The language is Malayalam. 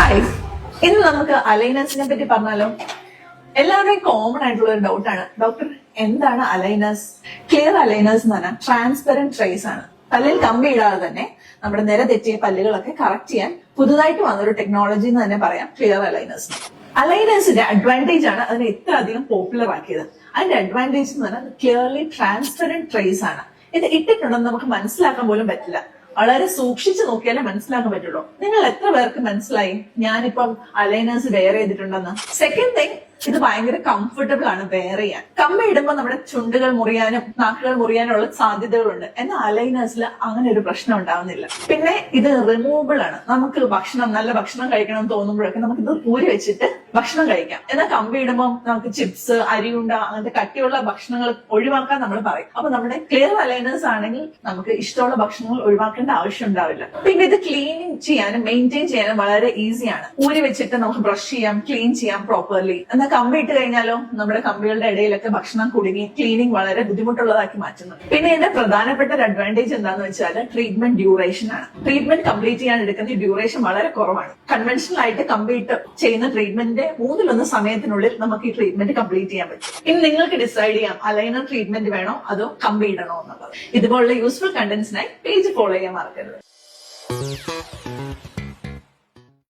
ഹായ്, ഇന്ന് നമുക്ക് അലൈനേഴ്സിനെ പറ്റി പറഞ്ഞാലോ. എല്ലാവരുടെയും കോമൺ ആയിട്ടുള്ള ഒരു ഡൗട്ടാണ്, ഡോക്ടർ എന്താണ് അലൈനേഴ്സ്? ക്ലിയർ അലൈനേഴ്സ് എന്ന് പറഞ്ഞാൽ ട്രാൻസ്പെറന്റ് ട്രേസ് ആണ്. പല്ലിൽ കമ്പി ഇടാതെ തന്നെ നമ്മുടെ നിര തെറ്റിയ പല്ലുകളൊക്കെ കറക്റ്റ് ചെയ്യാൻ പുതുതായിട്ട് വന്നൊരു ടെക്നോളജി എന്ന് തന്നെ പറയാം ക്ലിയർ അലൈനേഴ്സ്. അലൈനേഴ്സിന്റെ അഡ്വാൻറ്റേജ് ആണ് അതിനെ ഇത്ര അധികം പോപ്പുലർ ആക്കിയത്. അതിന്റെ അഡ്വാൻറ്റേജ് എന്ന് പറഞ്ഞാൽ ക്ലിയർലി ട്രാൻസ്പെറന്റ് ട്രേസ് ആണ്. ഇത് ഇട്ടിട്ടുണ്ടെന്ന് നമുക്ക് മനസ്സിലാക്കാൻ പോലും പറ്റില്ല. വളരെ സൂക്ഷിച്ചു നോക്കിയാലേ മനസ്സിലാക്കാൻ പറ്റുള്ളൂ. നിങ്ങൾ എത്ര പേർക്ക് മനസ്സിലായി ഞാനിപ്പം അലൈനേഴ്സ് വെയർ ചെയ്തിട്ടുണ്ടെന്ന്? സെക്കൻഡ് തിങ്, ഇത് ഭയങ്കര കംഫർട്ടബിൾ ആണ് വെയർ ചെയ്യാൻ. കമ്പി ഇടുമ്പോൾ നമ്മുടെ ചുണ്ടുകൾ മുറിയാനും നാക്കുകൾ മുറിയാനും ഉള്ള സാധ്യതകളുണ്ട്. എന്നാൽ അലൈനേഴ്സിൽ അങ്ങനെ ഒരു പ്രശ്നം ഉണ്ടാവുന്നില്ല. പിന്നെ ഇത് റിമൂവബിൾ ആണ്. നമുക്ക് നല്ല ഭക്ഷണം കഴിക്കണം തോന്നുമ്പോഴൊക്കെ നമുക്ക് ഇത് ഊരി വെച്ചിട്ട് ഭക്ഷണം കഴിക്കാം. എന്നാൽ കമ്പി ഇടുമ്പോൾ നമുക്ക് ചിപ്സ്, അരിയുണ്ട അങ്ങനത്തെ കട്ടിയുള്ള ഭക്ഷണങ്ങൾ ഒഴിവാക്കാൻ നമ്മൾ പറയും. അപ്പൊ നമ്മുടെ ക്ലിയർ അലൈനേഴ്സ് ആണെങ്കിൽ നമുക്ക് ഇഷ്ടമുള്ള ഭക്ഷണങ്ങൾ ഒഴിവാക്കേണ്ട ആവശ്യം ഉണ്ടാവില്ല. പിന്നെ ഇത് ക്ലീനിങ് ചെയ്യാനും മെയിൻറ്റെയിൻ ചെയ്യാനും വളരെ ഈസിയാണ്. ഊരി വെച്ചിട്ട് നമുക്ക് ബ്രഷ് ചെയ്യാം, ക്ലീൻ ചെയ്യാം പ്രോപ്പർലി. എന്നാൽ കമ്പി ഇട്ട് കഴിഞ്ഞാലോ നമ്മുടെ കമ്പികളുടെ ഇടയിലൊക്കെ ഭക്ഷണം കുടുങ്ങി ക്ലീനിങ് വളരെ ബുദ്ധിമുട്ടുള്ളതാക്കി മാറ്റുന്നു. പിന്നെ ഇതിന്റെ പ്രധാനപ്പെട്ട ഒരു അഡ്വാൻറ്റേജ് എന്താണെന്ന് വെച്ചാൽ ട്രീറ്റ്മെന്റ് ഡ്യൂറേഷൻ ആണ്. ട്രീറ്റ്മെന്റ് കംപ്ലീറ്റ് ചെയ്യാൻ എടുക്കുന്ന ഡ്യൂറേഷൻ വളരെ കുറവാണ്. കൺവെൻഷണൽ ആയിട്ട് കമ്പി ഇട്ട് ചെയ്യുന്ന ട്രീറ്റ്മെന്റിന്റെ 1/3 സമയത്തിനുള്ളിൽ നമുക്ക് ഈ ട്രീറ്റ്മെന്റ് കംപ്ലീറ്റ് ചെയ്യാൻ പറ്റും. ഇനി നിങ്ങൾക്ക് ഡിസൈഡ് ചെയ്യാം അലൈനർ ട്രീറ്റ്മെന്റ് വേണോ അതോ കമ്പി ഇടണോ എന്നുള്ളത്. ഇതുപോലുള്ള യൂസ്ഫുൾ കണ്ടന്റ്സിനായി പേജ് ഫോളോ ചെയ്യാൻ മറക്കരുത്.